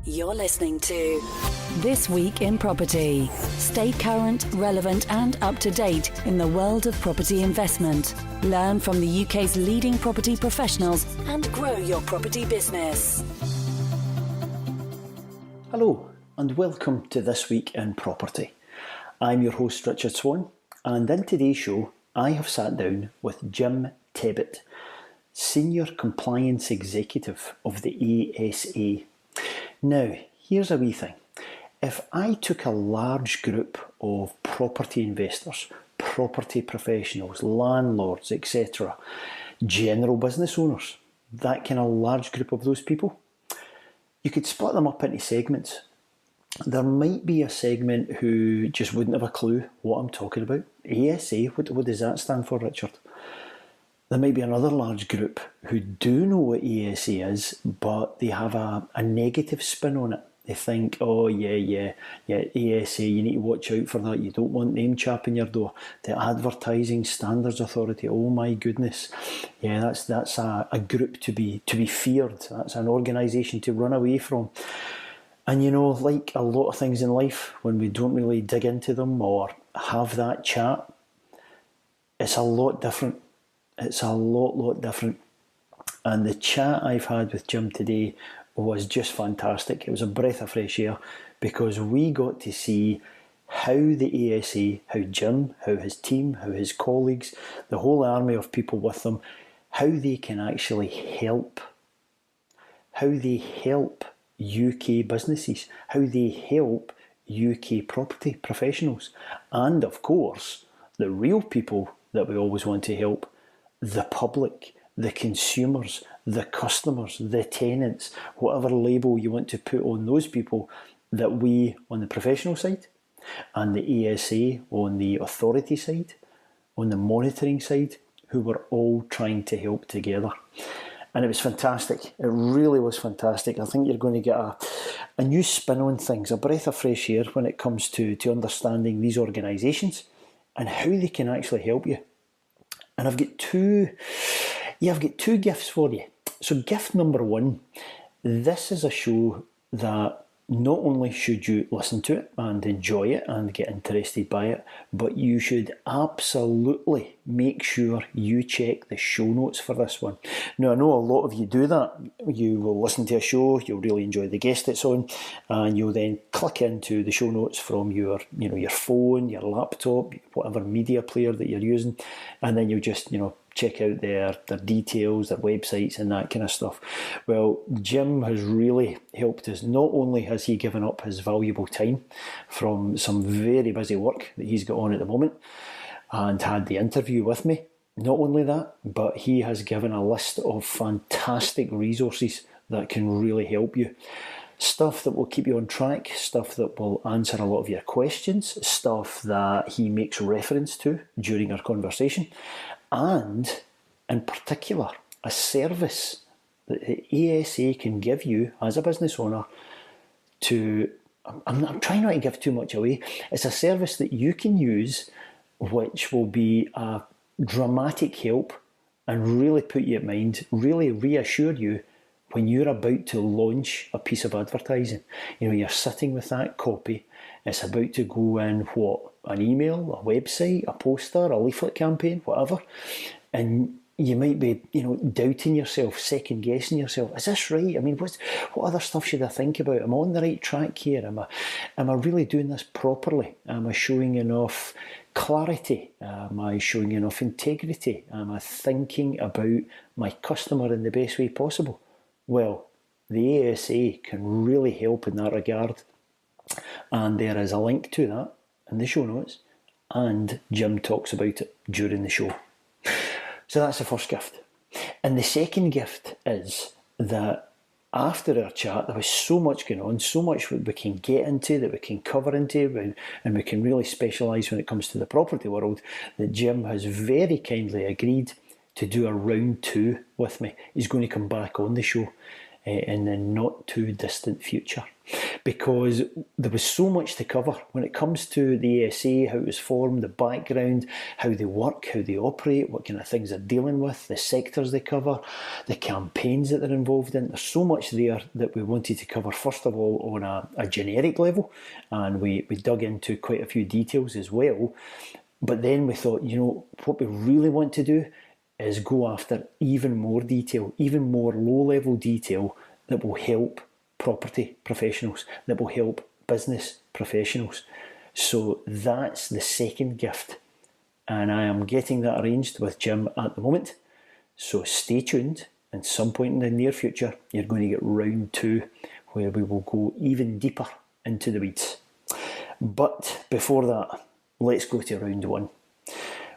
You're listening to This Week in Property. Stay current, relevant and up to date in the world of property investment. Learn from the UK's leading property professionals and grow your property business. Hello and welcome to This Week in Property. I'm your host Richard Swan, and in today's show I have sat down with Jim Tebbett, Senior Compliance Executive of the ASA. Now, here's a wee thing. If I took a large group of property investors, property professionals, landlords, etc., general business owners, that kind of large group of those people, you could split them up into segments. There might be a segment who just wouldn't have a clue what I'm talking about. ASA, what does that stand for, Richard? There might be another large group who do know what ASA is, but they have a negative spin on it. They think, oh yeah, ASA, you need to watch out for that. You don't want name chapping your door. The Advertising Standards Authority, oh my goodness. Yeah, that's a group to be feared. That's an organisation to run away from. And you know, like a lot of things in life, when we don't really dig into them or have that chat, it's a lot different. It's a lot different. And the chat I've had with Jim today was just fantastic. It was a breath of fresh air because we got to see how the ASA, how Jim, how his team, how his colleagues, the whole army of people with them, how they can actually help. How they help UK businesses, how they help UK property professionals, and of course, the real people that we always want to help, the public, the consumers, the customers, the tenants, whatever label you want to put on those people that we on the professional side and the ASA on the authority side, on the monitoring side, who were all trying to help together. And it was fantastic. It really was fantastic. I think you're going to get a new spin on things, a breath of fresh air when it comes to understanding these organisations and how they can actually help you. And I've got two gifts for you. So gift number one, this is a show that not only should you listen to it and enjoy it and get interested by it, but you should absolutely make sure you check the show notes for this one. Now, I know a lot of you do that. You will listen to a show, you'll really enjoy the guest it's on, and you'll then click into the show notes from your phone, your laptop, whatever media player that you're using, and then you'll just, check out their details, their websites and that kind of stuff. Well, Jim has really helped us. Not only has he given up his valuable time from some very busy work that he's got on at the moment and had the interview with me, not only that, but he has given a list of fantastic resources that can really help you. Stuff that will keep you on track, stuff that will answer a lot of your questions, stuff that he makes reference to during our conversation, and in particular, a service that the ASA can give you as a business owner to, I'm trying not to give too much away, it's a service that you can use which will be a dramatic help and really put you at mind, really reassure you when you're about to launch a piece of advertising. You're sitting with that copy, it's about to go in an email, a website, a poster, a leaflet campaign, whatever, and you might be, doubting yourself, second guessing yourself. Is this right? I mean, what other stuff should I think about? Am I on the right track here? Am I really doing this properly? Am I showing enough clarity? Am I showing enough integrity? Am I thinking about my customer in the best way possible? Well, the ASA can really help in that regard, and there is a link to that in the show notes, and Jim talks about it during the show. So that's the first gift. And the second gift is that after our chat, there was so much going on, so much we can get into, that we can cover into, and we can really specialise when it comes to the property world, that Jim has very kindly agreed to do a round two with me. He's going to come back on the show in the not too distant future. because there was so much to cover when it comes to the ASA, how it was formed, the background, how they work, how they operate, what kind of things they're dealing with, the sectors they cover, the campaigns that they're involved in. There's so much there that we wanted to cover, first of all, on a generic level, and we dug into quite a few details as well. But then we thought, what we really want to do is go after even more detail, even more low-level detail that will help property professionals, that will help business professionals. So that's the second gift. And I am getting that arranged with Jim at the moment. So stay tuned. At some point in the near future, you're going to get round 2, where we will go even deeper into the weeds. But before that, let's go to round 1.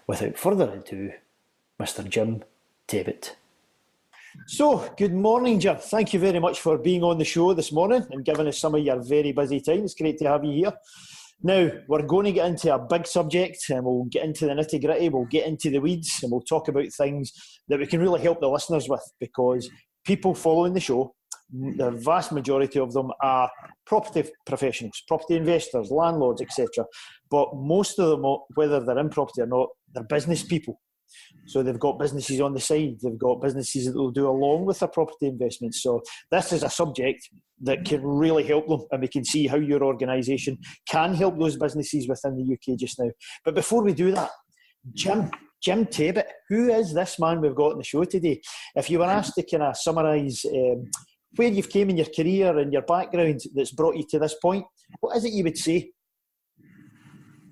Without further ado, Mr. Jim Tebbett. So, good morning, Jim. Thank you very much for being on the show this morning and giving us some of your very busy time. It's great to have you here. Now, we're going to get into a big subject, and we'll get into the nitty-gritty, we'll get into the weeds, and we'll talk about things that we can really help the listeners with, because people following the show, the vast majority of them are property professionals, property investors, landlords, etc. But most of them, whether they're in property or not, they're business people. So they've got businesses on the side, they've got businesses that they'll do along with their property investments. So this is a subject that can really help them, and we can see how your organisation can help those businesses within the UK just now. But before we do that, Jim Tebbett, who is this man we've got on the show today? If you were asked to kind of summarise where you've came in your career and your background that's brought you to this point, what is it you would say?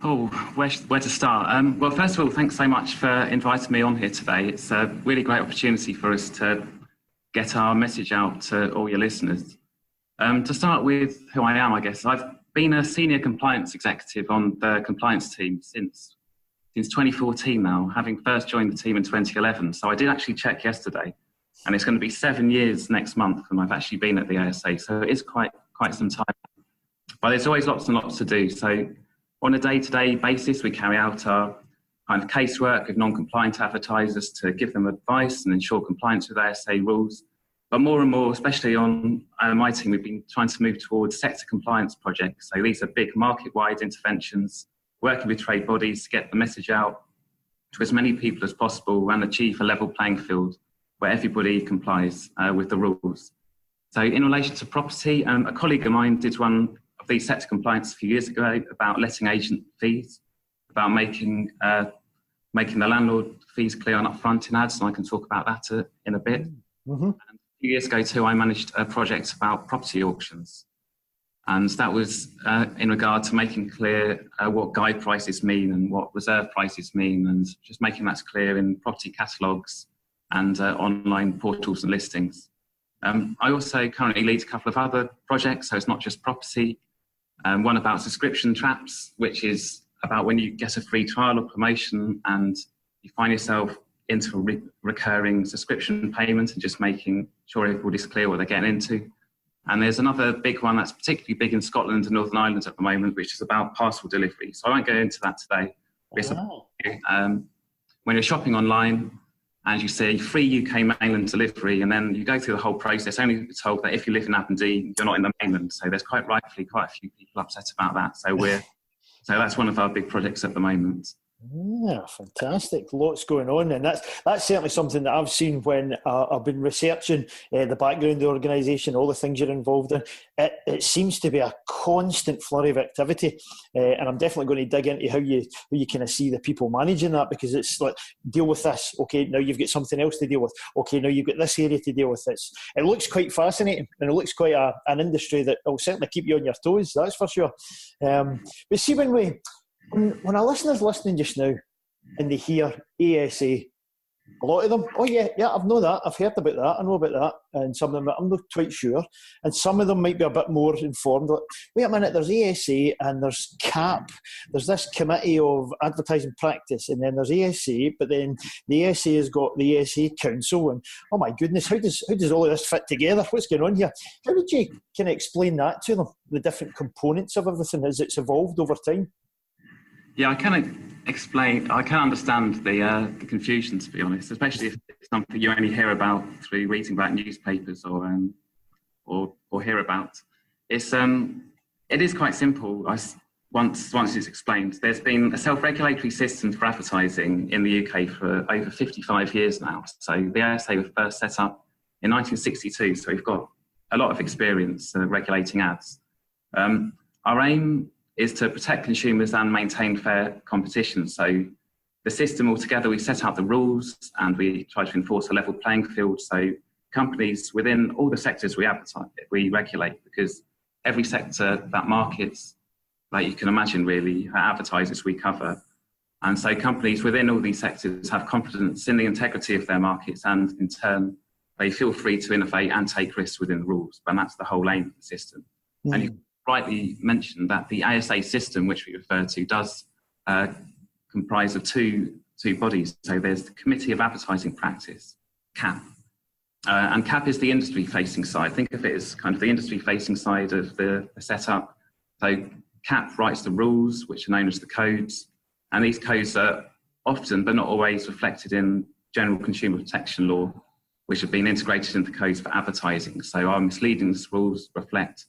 Oh, where to start? Well, first of all, thanks so much for inviting me on here today. It's a really great opportunity for us to get our message out to all your listeners. To start with who I am, I guess, I've been a senior compliance executive on the compliance team since 2014 now, having first joined the team in 2011. So I did actually check yesterday, and it's going to be 7 years next month, and I've actually been at the ASA, so it is quite some time. But there's always lots and lots to do. So on a day-to-day basis, we carry out our kind of casework with non-compliant advertisers to give them advice and ensure compliance with ASA rules. But more and more, especially on my team, we've been trying to move towards sector compliance projects. So these are big market-wide interventions, working with trade bodies to get the message out to as many people as possible and achieve a level playing field where everybody complies with the rules. So in relation to property, a colleague of mine did one of these sector compliance a few years ago about letting agent fees, about making the landlord fees clear and upfront in ads, and I can talk about that in a bit. Mm-hmm. And a few years ago too, I managed a project about property auctions, and that was in regard to making clear what guide prices mean and what reserve prices mean, and just making that clear in property catalogues and online portals and listings. I also currently lead a couple of other projects, so it's not just property. One about subscription traps, which is about when you get a free trial or promotion and you find yourself into a recurring subscription payment, and just making sure everybody's clear what they're getting into. And there's another big one that's particularly big in Scotland and Northern Ireland at the moment, which is about parcel delivery. So I won't go into that today. When you're shopping online and you see free UK mainland delivery, and then you go through the whole process, only to be told that if you live in Aberdeen, you're not in the mainland. So there's quite rightfully quite a few people upset about that. So so that's one of our big projects at the moment. Yeah, fantastic. Lots going on, and that's certainly something that I've seen when I've been researching the background of the organisation, all the things you're involved in. It seems to be a constant flurry of activity, and I'm definitely going to dig into how you kind of see the people managing that, because it's like, deal with this, okay, now you've got something else to deal with, okay, now you've got this area to deal with. It looks quite fascinating, and it looks quite an industry that will certainly keep you on your toes, that's for sure. But see, when a listener's listening just now and they hear ASA, a lot of them, oh yeah, I've know that, I've heard about that, I know about that, and some of them, I'm not quite sure, and some of them might be a bit more informed. Like, wait a minute, there's ASA and there's CAP, there's this Committee of Advertising Practice, and then there's ASA, but then the ASA has got the ASA Council, and oh my goodness, how does all of this fit together? What's going on here? How would you kind of explain that to them, the different components of everything as it's evolved over time? Yeah, I can understand the confusion, to be honest, especially if it's something you only hear about through reading about newspapers or hear about. It is quite simple. Once it's explained, there's been a self-regulatory system for advertising in the UK for over 55 years now. So the ASA was first set up in 1962, so we've got a lot of experience regulating ads. Our aim is to protect consumers and maintain fair competition. So the system altogether, we set out the rules and we try to enforce a level playing field. So companies within all the sectors we regulate, because every sector that markets, like you can imagine really, advertisers we cover. And so companies within all these sectors have confidence in the integrity of their markets, and in turn, they feel free to innovate and take risks within the rules. And that's the whole aim of the system. And you rightly mentioned that the ASA system, which we refer to, does comprise of two bodies. So there's the Committee of Advertising Practice, CAP. And CAP is the industry-facing side. Think of it as kind of the industry-facing side of the setup. So CAP writes the rules, which are known as the codes, and these codes are often, but not always, reflected in general consumer protection law, which have been integrated into codes for advertising. So our misleadings rules reflect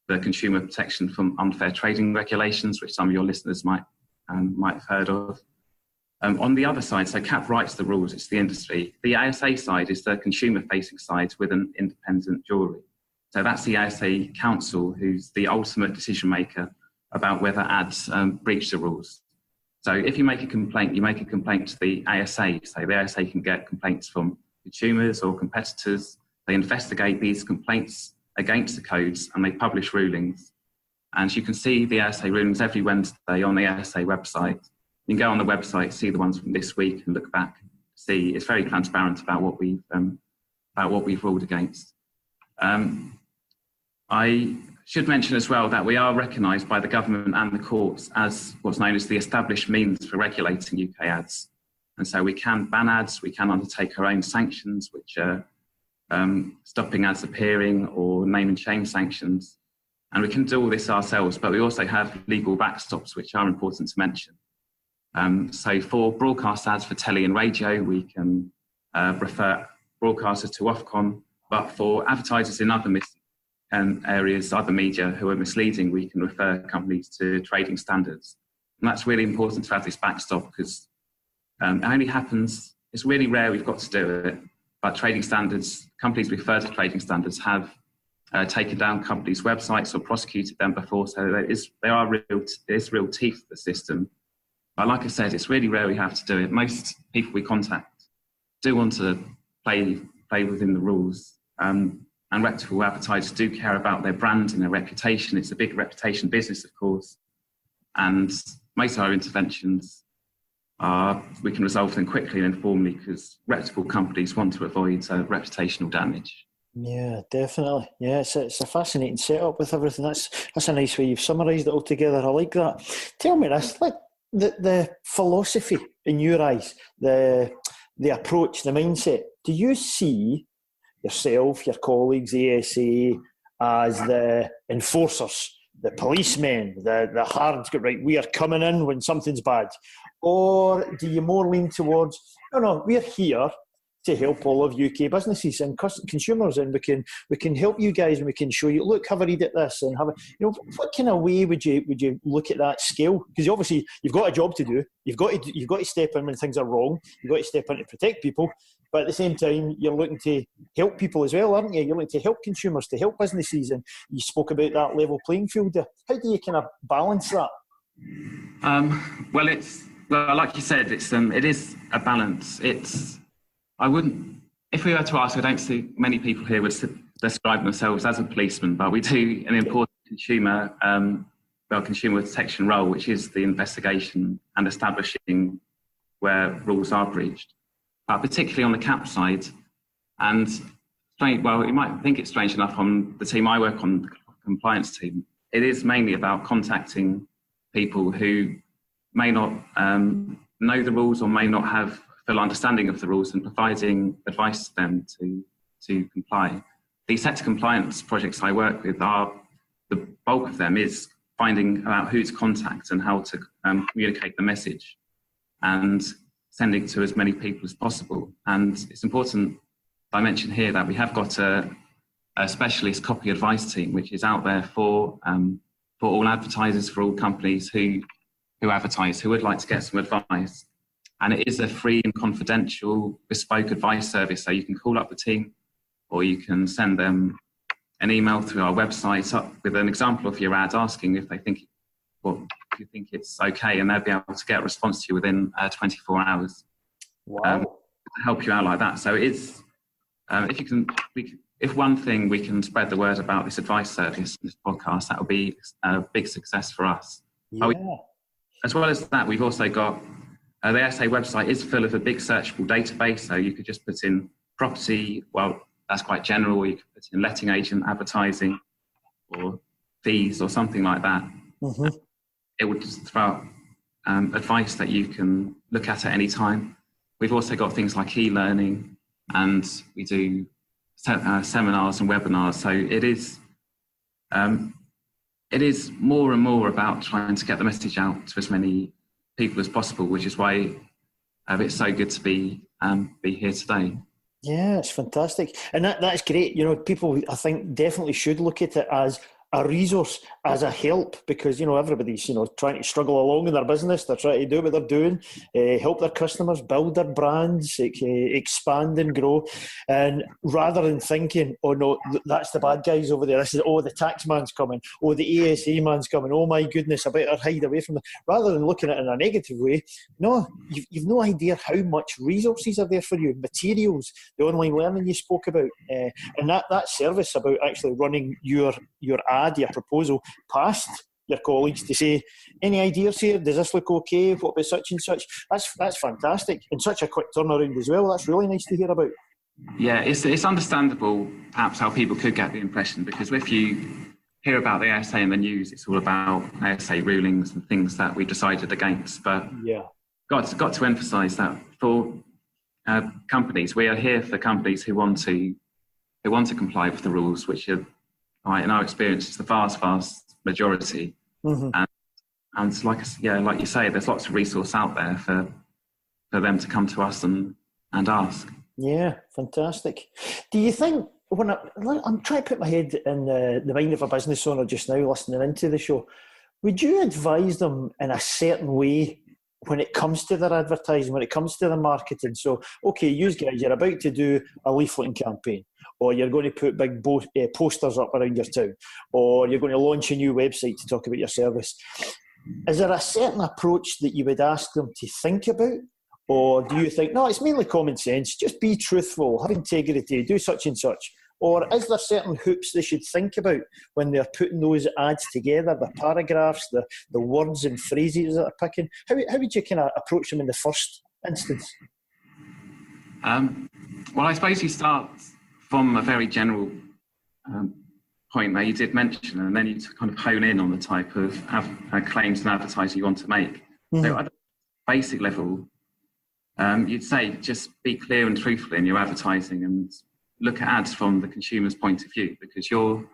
the consumer protection from unfair trading regulations, which some of your listeners might have heard of. On the other side, so CAP writes the rules, it's the industry. The ASA side is the consumer-facing side with an independent jury. So that's the ASA council, who's the ultimate decision maker about whether ads breach the rules. So if you make a complaint, you make a complaint to the ASA. So the ASA can get complaints from consumers or competitors. They investigate these complaints against the codes and they publish rulings. And you can see the ASA rulings every Wednesday on the ASA website. You can go on the website, see the ones from this week and look back. See, it's very transparent about what we've ruled against. I should mention as well that we are recognised by the government and the courts as what's known as the established means for regulating UK ads. And so we can ban ads, we can undertake our own sanctions, which are stopping ads appearing, or name and shame sanctions. And we can do all this ourselves, but we also have legal backstops, which are important to mention. So for broadcast ads for telly and radio, we can refer broadcasters to Ofcom, but for advertisers in other areas, other media who are misleading, we can refer companies to trading standards. And that's really important to have this backstop, because it only happens, it's really rare we've got to do it, but trading standards, companies refer to trading standards have taken down companies' websites or prosecuted them before, so there is real teeth to the system. But like I said, it's really rare we have to do it. Most people we contact do want to play within the rules. And reputable advertisers do care about their brand and their reputation. It's a big reputation business, of course. And most of our interventions we can resolve them quickly and informally, because reputable companies want to avoid reputational damage. Yeah, definitely. Yeah, it's a fascinating setup with everything. That's a nice way you've summarised it all together. I like that. Tell me this, like the philosophy in your eyes, the approach, the mindset. Do you see yourself, your colleagues, the ASA, as the enforcers, the policemen, the hard, right, we are coming in when something's bad? Or do you more lean towards, no, we're here to help all of UK businesses and consumers, and we can help you guys, and we can show you, look, have a read at this, and what kind of way would you look at that scale? Because obviously you've got a job to do, you've got to step in when things are wrong, you've got to step in to protect people, but at the same time you're looking to help people as well, aren't you? You're looking to help consumers, to help businesses, and you spoke about that level playing field. How do you kind of balance that? Well, like you said, it is a balance. If we were to ask, I don't see many people here would describe themselves as a policeman, but we do an important consumer protection role, which is the investigation and establishing where rules are breached, particularly on the CAP side. And you might think it's strange enough on the team I work on, the compliance team, it is mainly about contacting people who may not know the rules or may not have full understanding of the rules, and providing advice to them to comply. The sector compliance projects I work with the bulk of them is finding out who to contact and how to communicate the message and sending it to as many people as possible. And it's important I mention here that we have got a a specialist copy advice team, which is out there for all advertisers, for all companies who advertise, who would like to get some advice. And it is a free and confidential bespoke advice service. So you can call up the team, or you can send them an email through our website up with an example of your ad, asking if they think, well, if you think it's okay, and they'll be able to get a response to you within 24 hours. Wow. To help you out like that. So it's if one thing we can spread the word about this advice service, this podcast, that will be a big success for us. Yeah. As well as that, we've also got the ASA website is full of a big searchable database. So you could just put in property. Well, that's quite general. You could put in letting agent, advertising, or fees, or something like that. Mm-hmm. It would just throw out advice that you can look at any time. We've also got things like e-learning, and we do seminars and webinars. So it is more and more about trying to get the message out to as many people as possible, which is why it's so good to be here today. Yeah, it's fantastic. And that's great. You know, people, I think, definitely should look at it as a resource, as a help, because, you know, everybody's, you know, trying to struggle along in their business. They're trying to do what they're doing, help their customers, build their brands, expand and grow. And rather than thinking, oh no, that's the bad guys over there, this is, oh, the tax man's coming, oh, the ASA man's coming, oh my goodness, I better hide away from them. Rather than looking at it in a negative way, no, you've no idea how much resources are there for you, materials, the online learning you spoke about, and that service about actually running your ad, your proposal past your colleagues to say, any ideas here? Does this look okay? What about such and such? That's fantastic, and such a quick turnaround as well. That's really nice to hear about. Yeah, it's understandable perhaps how people could get the impression, because if you hear about the ASA in the news, it's all about ASA rulings and things that we decided against. But yeah, got to emphasise that for companies, we are here for companies who want to comply with the rules, which are, in our experience, it's the vast majority. Mm-hmm. And like you say, there's lots of resource out there for them to come to us and ask. Yeah, fantastic. Do you think, when I'm trying to put my head in the mind of a business owner just now listening into the show, would you advise them in a certain way when it comes to their advertising, when it comes to their marketing? So, okay, you guys, you're about to do a leafleting campaign, or you're going to put big posters up around your town, or you're going to launch a new website to talk about your service. Is there a certain approach that you would ask them to think about? Or do you think, no, it's mainly common sense, just be truthful, have integrity, do such and such? Or is there certain hoops they should think about when they're putting those ads together, the paragraphs, the words and phrases that they're picking? How would you kind of approach them in the first instance? Well, I suppose you start from a very general point that you did mention, and then you kind of hone in on the type of claims and advertising you want to make. Mm-hmm. So at the basic level, you'd say just be clear and truthful in your advertising and look at ads from the consumer's point of view, because you're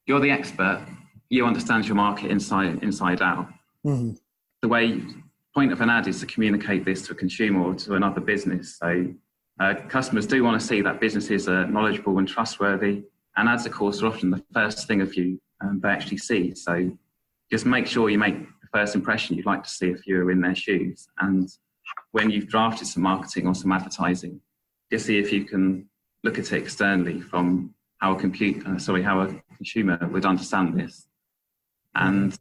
the expert. You understand your market inside out. Mm-hmm. The point of an ad is to communicate this to a consumer or to another business. So customers do want to see that businesses are knowledgeable and trustworthy, and ads, of course, are often the first thing of you they actually see. So just make sure you make the first impression you'd like to see if you were in their shoes. And when you've drafted some marketing or some advertising, just see if you can look at it externally from how a consumer would understand this, and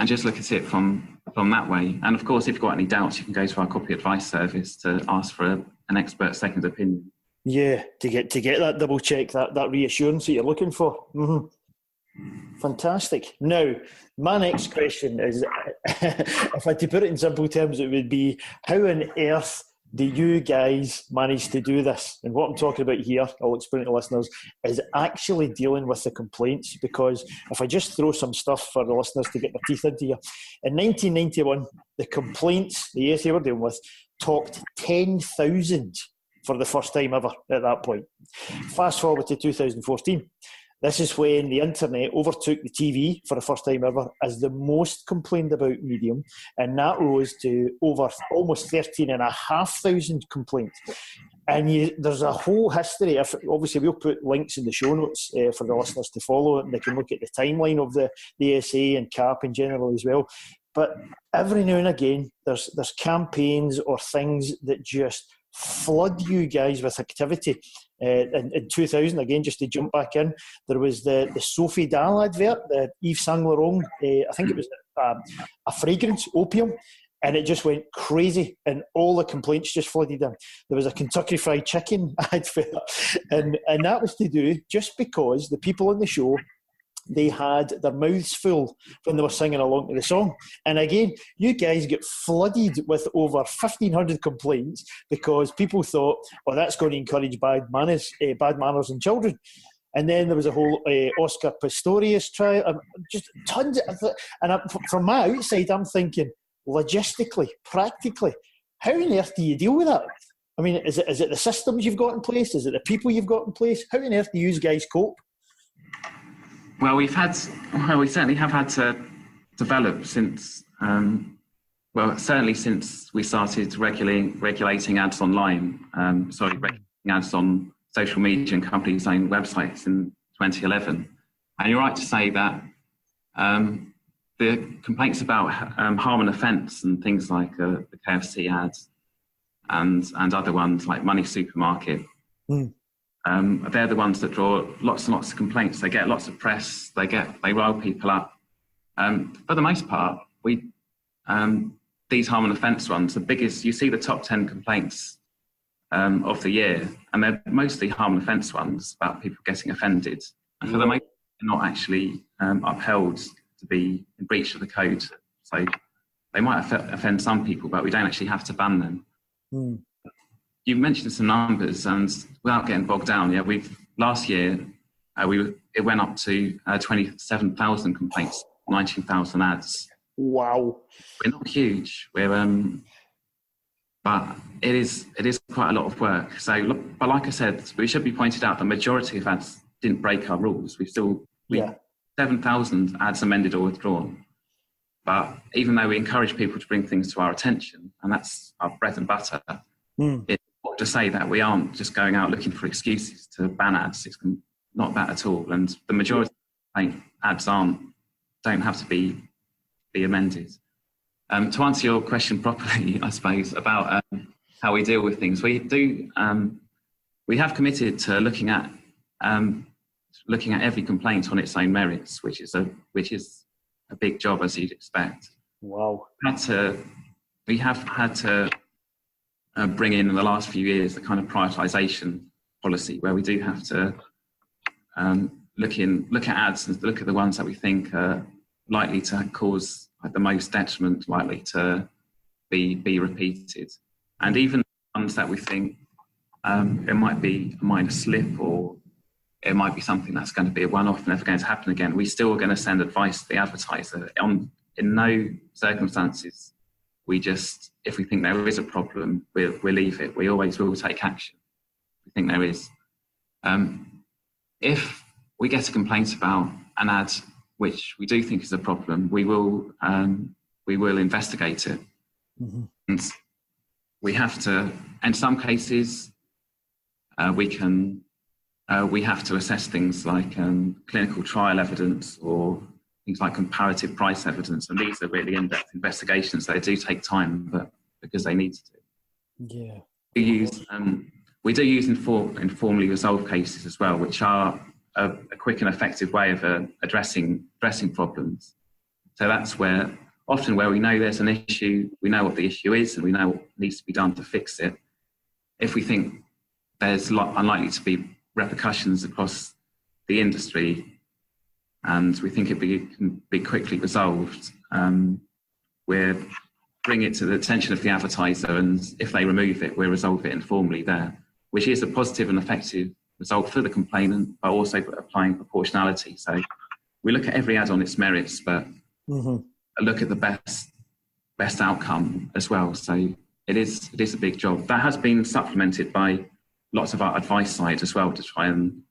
just look at it from that way. And of course, if you've got any doubts, you can go to our copy advice service to ask for an expert second opinion. Yeah, to get that double check, that reassurance that you're looking for. Mm-hmm. Fantastic. Now, my next question is, if I had to put it in simple terms, it would be, how on earth do you guys manage to do this? And what I'm talking about here, I'll explain to listeners, is actually dealing with the complaints. Because if I just throw some stuff for the listeners to get their teeth into here, in 1991, the complaints the ASA were dealing with topped 10,000 for the first time ever at that point. Fast forward to 2014. This is when the internet overtook the TV for the first time ever as the most complained about medium, and that rose to over almost 13,500 complaints. And there's a whole history. Obviously, we'll put links in the show notes for the listeners to follow it, and they can look at the timeline of the ASA and CAP in general as well. But every now and again, there's campaigns or things that just flood you guys with activity. In 2000, again, just to jump back in, there was the Sophie Dahl advert, the Yves Saint Laurent, I think it was a fragrance, Opium, and it just went crazy, and all the complaints just flooded in. There was a Kentucky Fried Chicken advert, and that was to do just because the people on the show, they had their mouths full when they were singing along to the song. And again, you guys get flooded with over 1,500 complaints because people thought, well, that's going to encourage bad manners in children. And then there was a whole Oscar Pistorius trial, just tons of, and from my outside, I'm thinking, logistically, practically, how on earth do you deal with that? I mean, is it the systems you've got in place? Is it the people you've got in place? How on earth do you guys cope? Well, we certainly have had to develop since, certainly since we started regulating ads online, regulating ads on social media and companies' own websites in 2011. And you're right to say that the complaints about harm and offence and things like the KFC ads and other ones like Money Supermarket, they're the ones that draw lots and lots of complaints. They get lots of press. They rile people up. For the most part, these harm and offence ones, the biggest. You see the top 10 complaints of the year, and they're mostly harm and offence ones about people getting offended. And for the most part, they're not actually upheld to be in breach of the code. So they might offend some people, but we don't actually have to ban them. You mentioned some numbers, and without getting bogged down, last year it went up to 27,000 complaints, 19,000 ads. Wow, we're not huge. But it is quite a lot of work. So, but like I said, it should be pointed out the majority of ads didn't break our rules. 7,000 ads amended or withdrawn. But even though we encourage people to bring things to our attention, and that's our bread and butter. It's to say that we aren't just going out looking for excuses to ban ads. It's not that at all. And the majority of ads don't have to be amended. To answer your question properly, I suppose, about how we deal with things, we have committed to looking at every complaint on its own merits, which is a big job, as you'd expect. Wow. We have had to bring in the last few years the kind of prioritisation policy where we do have to look at ads and look at the ones that we think are likely to cause the most detriment, likely to be repeated, and even the ones that we think it might be a minor slip or it might be something that's going to be a one-off, never going to happen again. We still are going to send advice to the advertiser. In no circumstances, if we think there is a problem, we'll leave it. We always will take action. We think there is. If we get a complaint about an ad which we do think is a problem, we will investigate it. And we have to. In some cases, we have to assess things like clinical trial evidence or things like comparative price evidence, and these are really in-depth investigations. They do take time, but because they need to. Yeah. We do use informally resolved cases as well, which are a quick and effective way of addressing problems. So that's where we know there's an issue, we know what the issue is, and we know what needs to be done to fix it. If we think there's unlikely to be repercussions across the industry, and we think it can be quickly resolved, we bring it to the attention of the advertiser, and if they remove it, we'll resolve it informally there, which is a positive and effective result for the complainant, but also applying proportionality. So we look at every ad on its merits, but look at the best outcome as well. So it is a big job. That has been supplemented by lots of our advice side as well to try and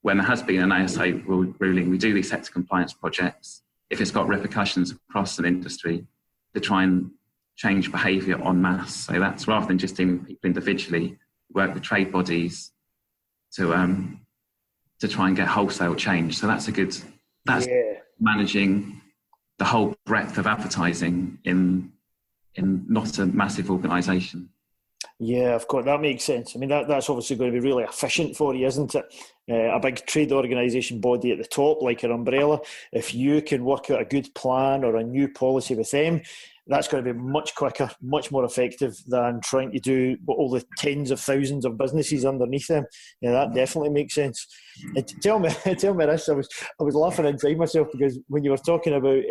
when there has been an ASA ruling, we do these sector compliance projects, if it's got repercussions across an industry, to try and change behaviour en masse. So that's rather than just dealing with people individually, work with trade bodies to try and get wholesale change. So that's managing the whole breadth of advertising in not a massive organisation. Yeah, of course, that makes sense. I mean, that's obviously going to be really efficient for you, isn't it? A big trade organisation body at the top, like an umbrella, if you can work out a good plan or a new policy with them, that's going to be much quicker, much more effective than trying to do all the tens of thousands of businesses underneath them. Yeah, that definitely makes sense. Tell me this. I was laughing inside myself because when you were talking about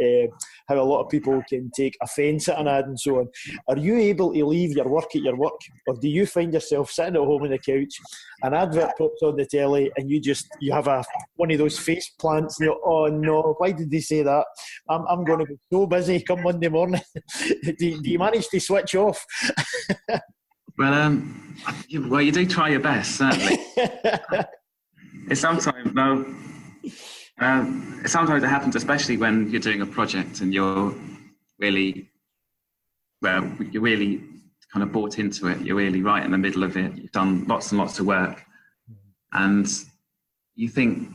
how a lot of people can take offence at an ad and so on, are you able to leave your work at your work, or do you find yourself sitting at home on the couch, an advert pops on the telly, and you have one of those face plants, and you're, oh no, why did they say that? I'm going to be so busy come Monday morning. do you manage to switch off? Well, you do try your best, certainly. Sometimes it happens, especially when you're doing a project and you're really kind of bought into it. You're really right in the middle of it. You've done lots and lots of work, and you think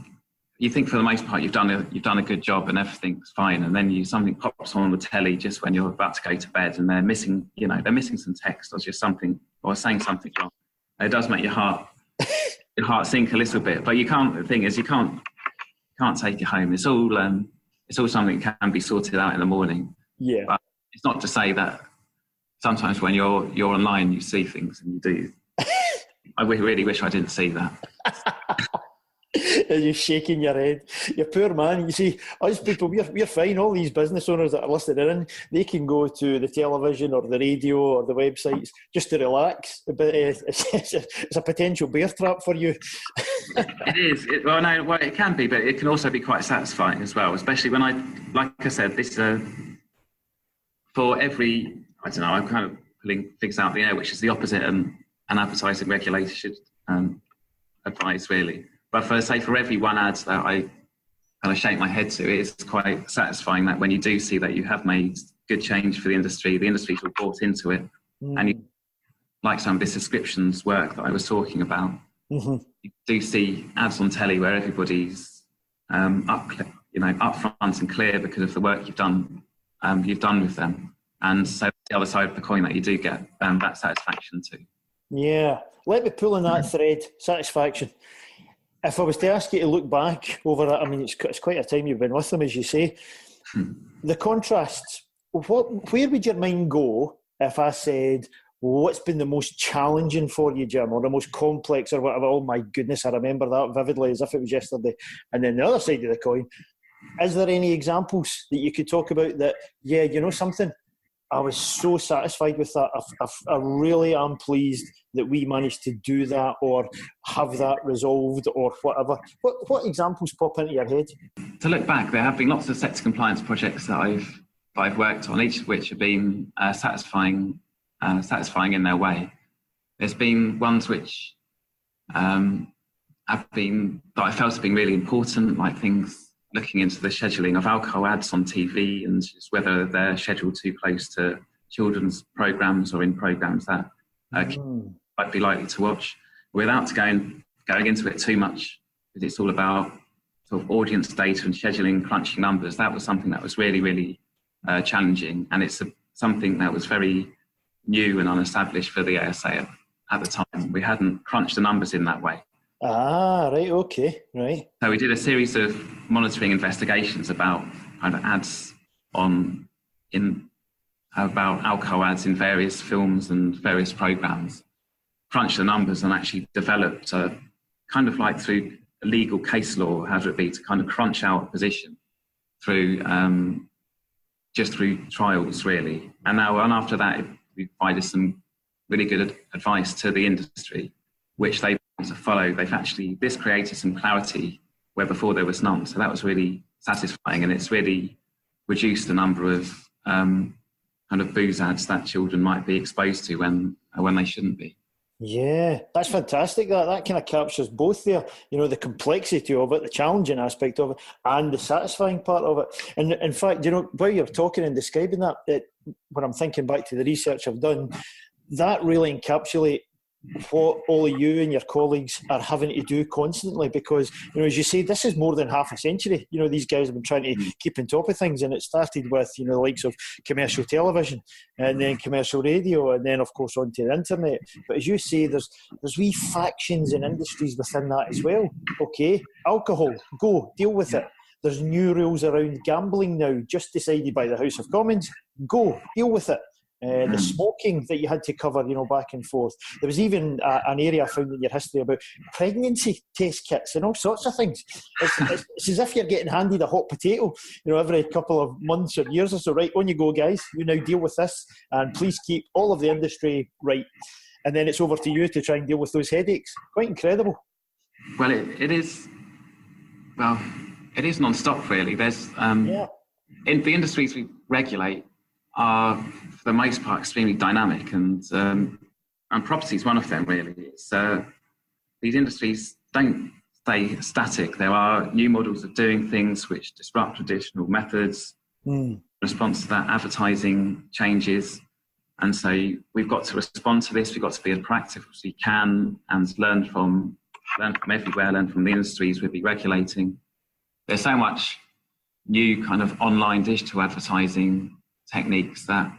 for the most part you've done a good job and everything's fine, and then something pops on the telly just when you're about to go to bed, and they're missing some text or just something, or saying something wrong. It does make your heart sink a little bit, but you can't. The thing is, you can't take it home. It's all something that can be sorted out in the morning. Yeah, but it's not to say that sometimes when you're online you see things and you do. I really wish I didn't see that. And you're shaking your head. You poor man. You see, us people, we're fine. All these business owners that are listening in, they can go to the television or the radio or the websites just to relax. But it's a potential bear trap for you. It is. It can be, but it can also be quite satisfying as well. Especially when like I said, this for every, I don't know, I'm kind of pulling things out of the air, which is the opposite an advertising regulator should advise, really. But for every one ad that I kind of shake my head to, it's quite satisfying that when you do see that you have made good change for the industry's all bought into it, and you, like some of this subscriptions work that I was talking about, you do see ads on telly where everybody's up front and clear because of the work you've done with them, and so the other side of the coin that you do get that satisfaction too. Yeah, let me pull on that thread. Satisfaction. If I was to ask you to look back over that, I mean, it's quite a time you've been with them, as you say. The contrasts, where would your mind go if I said, what's been the most challenging for you, Jim, or the most complex or whatever? Oh my goodness, I remember that vividly as if it was yesterday. And then the other side of the coin, is there any examples that you could talk about that, yeah, you know something? I was so satisfied with that. I really am pleased that we managed to do that or have that resolved or whatever. What examples pop into your head? To look back, there have been lots of sector compliance projects that I've worked on, each of which have been satisfying in their way. There's been ones which that I felt have been really important, like things looking into the scheduling of alcohol ads on TV and just whether they're scheduled too close to children's programmes or in programmes that I'd be likely to watch, without going into it too much, because it's all about sort of audience data and scheduling, crunching numbers. That was something that was really, really challenging, and it's something that was very new and unestablished for the ASA at the time. We hadn't crunched the numbers in that way. Ah, right, okay, right. So we did a series of monitoring investigations about kind of ads about alcohol ads in various films and various programs, crunched the numbers and actually developed a kind of like through legal case law, how would it be, to kind of crunch out a position through just through trials, really. And after that, we provided some really good advice to the industry, which they to follow. This created some clarity where before there was none. So that was really satisfying, and it's really reduced the number of kind of booze ads that children might be exposed to when they shouldn't be. Yeah, that's fantastic. That kind of captures both there. You know, the complexity of it, the challenging aspect of it, and the satisfying part of it. And in fact, you know, while you're talking and describing that, when I'm thinking back to the research I've done, that really encapsulates what all of you and your colleagues are having to do constantly, because, you know, as you say, this is more than half a century. You know, these guys have been trying to keep on top of things, and it started with, you know, the likes of commercial television and then commercial radio, and then of course onto the internet. But as you say, there's wee factions and industries within that as well. Okay, alcohol, go deal with it. There's new rules around gambling now, just decided by the House of Commons. Go deal with it. The smoking that you had to cover, you know, back and forth. There was even an area I found in your history about pregnancy test kits and all sorts of things. It's as if you're getting handed a hot potato, you know, every couple of months or years or so. Right, on you go, guys. You now deal with this, and please keep all of the industry right. And then it's over to you to try and deal with those headaches. Quite incredible. Well, it is. Well, it is non-stop, really. There's in the industries we regulate are, for the most part, extremely dynamic, and property is one of them, really. It's, these industries don't stay static. There are new models of doing things which disrupt traditional methods. In response to that, advertising changes, and so we've got to respond to this. We've got to be as proactive as we can and learn from everywhere, learn from the industries we'll be regulating. There's so much new kind of online digital advertising techniques that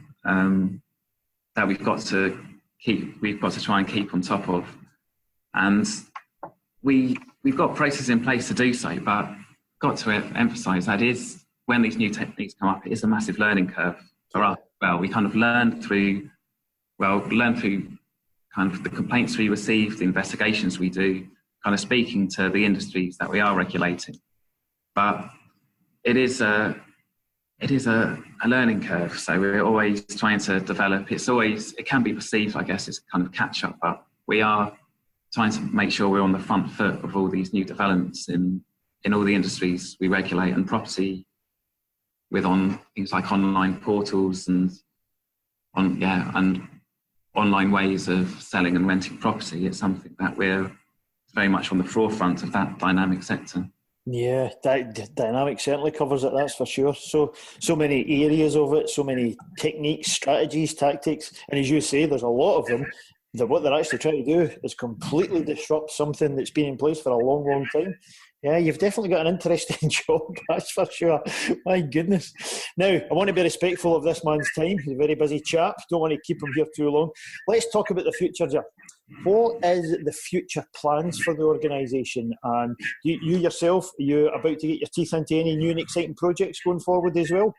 we've got to try and keep on top of, and we've got processes in place to do so, but got to emphasize that is, when these new techniques come up, it is a massive learning curve for us. Well, we kind of learn through kind of the complaints we receive, the investigations we do, kind of speaking to the industries that we are regulating, but it is a learning curve, so we're always trying to develop. It can be perceived, I guess, as kind of catch up, but we are trying to make sure we're on the front foot of all these new developments in all the industries we regulate, and property with things like online portals and online ways of selling and renting property. It's something that we're very much on the forefront of, that dynamic sector. Yeah, dynamic certainly covers it, that's for sure. So many areas of it, so many techniques, strategies, tactics, and as you say, there's a lot of them that what they're actually trying to do is completely disrupt something that's been in place for a long, long time. Yeah, you've definitely got an interesting job, that's for sure. My goodness. Now, I want to be respectful of this man's time. He's a very busy chap. Don't want to keep him here too long. Let's talk about the future, Jim. What is the future plans for the organisation? And you yourself, are you about to get your teeth into any new and exciting projects going forward as well?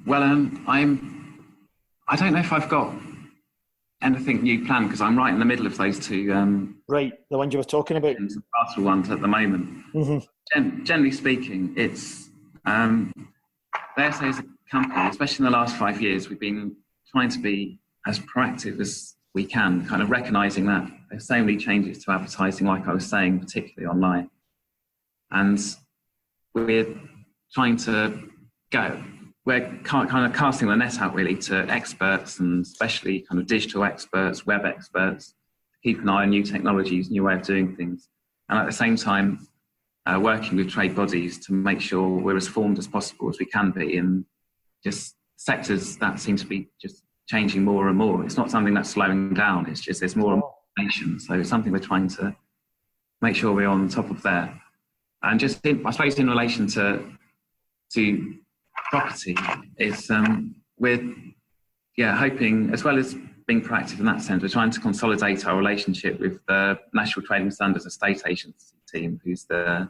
Well, I don't know if I've got anything new planned, because I'm right in the middle of those two. Right, the ones you were talking about. Partial ones at the moment. Mm-hmm. Generally speaking, it's the ASA as a company, especially in the last 5 years, we've been trying to be as proactive as we can, kind of recognising that there's so many changes to advertising, like I was saying, particularly online. And we're trying to we're kind of casting the net out really to experts, and especially kind of digital experts, web experts, to keep an eye on new technologies, new way of doing things. And at the same time, working with trade bodies to make sure we're as formed as possible as we can be in just sectors that seem to be just changing more and more. It's not something that's slowing down, it's just there's more and more information. So it's something we're trying to make sure we're on top of there. And just I suppose in relation to property, is we're hoping, as well as being proactive in that sense, we're trying to consolidate our relationship with the National Trading Standards Estate Agency team, who's the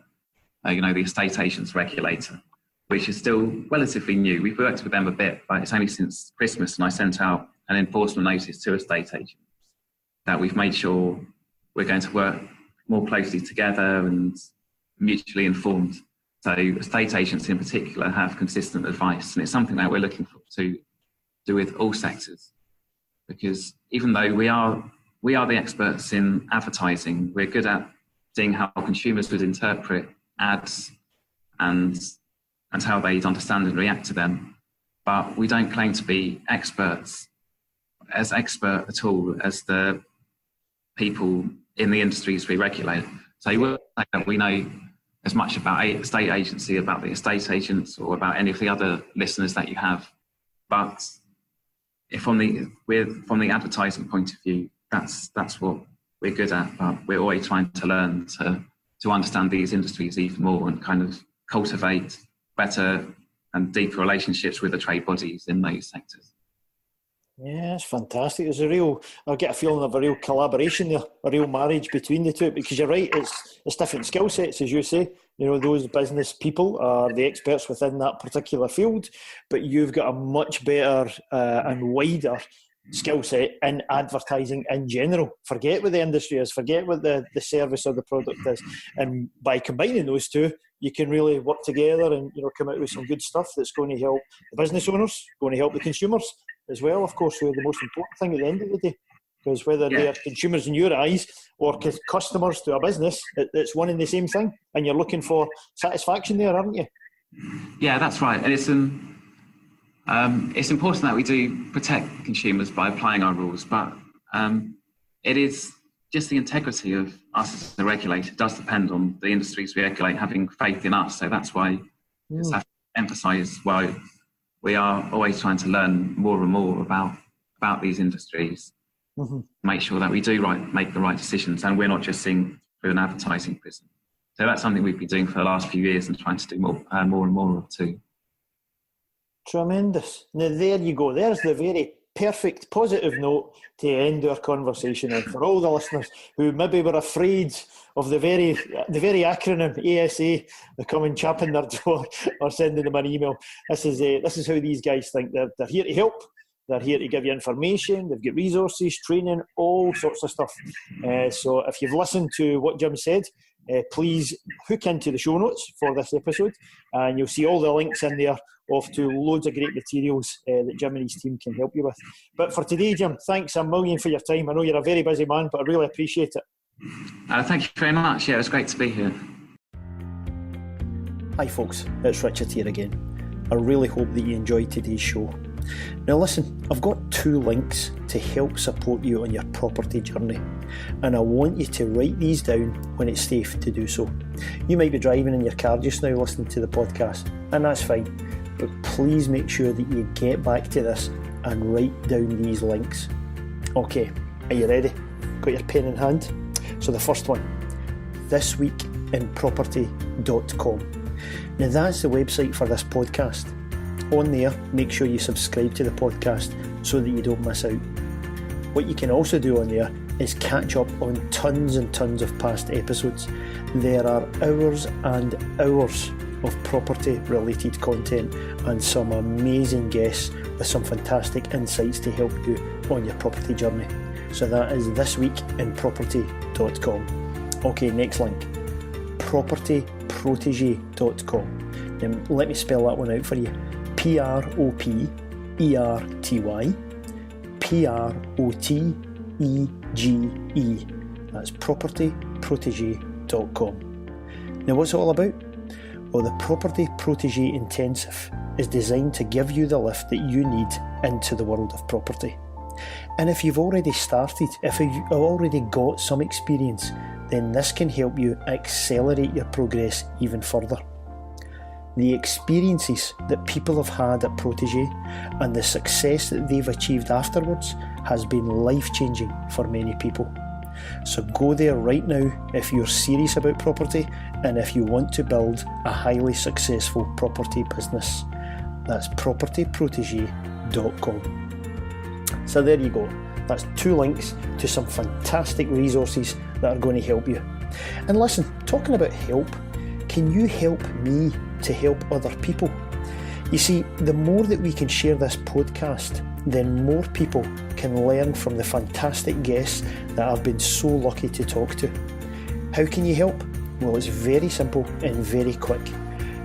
the estate agents regulator, which is still relatively new. We've worked with them a bit, but it's only since Christmas, and I sent out an enforcement notice to estate agents that we've made sure we're going to work more closely together and mutually informed. So estate agents in particular have consistent advice, and it's something that we're looking for to do with all sectors, because even though we are the experts in advertising, we're good at seeing how consumers would interpret ads and how they'd understand and react to them. But we don't claim to be experts as expert at all as the people in the industries we regulate. So you will say that we know as much about estate agency, about the estate agents, or about any of the other listeners that you have. But if from the advertising point of view, that's what we're good at. But we're always trying to learn to understand these industries even more and kind of cultivate better and deeper relationships with the trade bodies in those sectors. Yeah, it's fantastic. I get a feeling of a real collaboration there, a real marriage between the two, because you're right, it's different skill sets, as you say. Those business people are the experts within that particular field, but you've got a much better and wider skill set in advertising in general. Forget what the industry is, forget what the service or the product is. And by combining those two, you can really work together and come out with some good stuff that's going to help the business owners, going to help the consumers as well, of course, who are the most important thing at the end of the day. Because whether they're consumers in your eyes or customers to a business, it's one and the same thing. And you're looking for satisfaction there, aren't you? Yeah, that's right. And it's important that we do protect consumers by applying our rules, but it is just the integrity of us as a regulator does depend on the industries we regulate having faith in us. So that's why I have to emphasise why we are always trying to learn more and more about these industries, make sure that we do make the right decisions, and we're not just seeing through an advertising prism. So that's something we've been doing for the last few years and trying to do more and more of too. Tremendous. Now there you go. There's the very perfect positive note to end our conversation. And for all the listeners who maybe were afraid of the very acronym ASA, the coming chap in their door or sending them an email, this is how these guys think. They're here to help. They're here to give you information. They've got resources, training, all sorts of stuff. So if you've listened to what Jim said, please hook into the show notes for this episode, and you'll see all the links in there to loads of great materials that Jim and his team can help you with. But for today, Jim, thanks a million for your time. I know you're a very busy man, but I really appreciate it. Thank you very much. Yeah, it was great to be here. Hi folks, it's Richard here again. I really hope that you enjoyed today's show. Now listen, I've got 2 links to help support you on your property journey, and I want you to write these down when it's safe to do so. You might be driving in your car just now listening to the podcast, and that's fine, but please make sure that you get back to this and write down these links. Okay, are you ready? Got your pen in hand? So the first one, thisweekinproperty.com. Now that's the website for this podcast. On there, make sure you subscribe to the podcast so that you don't miss out. What you can also do on there is catch up on tons and tons of past episodes. There are hours and hours of property related content and some amazing guests with some fantastic insights to help you on your property journey. So that is thisweekinproperty.com. Okay, next link, propertyprotege.com. Now, let me spell that one out for you. PROPERTY PROTEGE. That's propertyprotege.com. Now what's it all about? Well, the Property Protege Intensive is designed to give you the lift that you need into the world of property. And if you've already started, if you've already got some experience, then this can help you accelerate your progress even further. The experiences that people have had at Protege and the success that they've achieved afterwards has been life-changing for many people. So go there right now if you're serious about property and if you want to build a highly successful property business. That's propertyprotege.com. So there you go. That's 2 links to some fantastic resources that are going to help you. And listen, talking about help, can you help me to help other people? You see, the more that we can share this podcast, then more people can learn from the fantastic guests that I've been so lucky to talk to. How can you help? Well, it's very simple and very quick.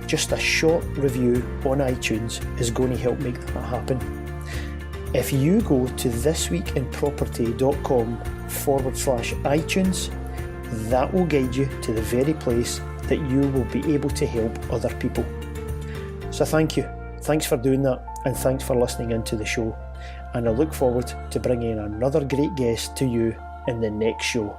Just a short review on iTunes is going to help make that happen. If you go to thisweekinproperty.com/iTunes, that will guide you to the very place that you will be able to help other people. So thank you. Thanks for doing that. and thanks for listening into the show. And I look forward to bringing another great guest to you in the next show.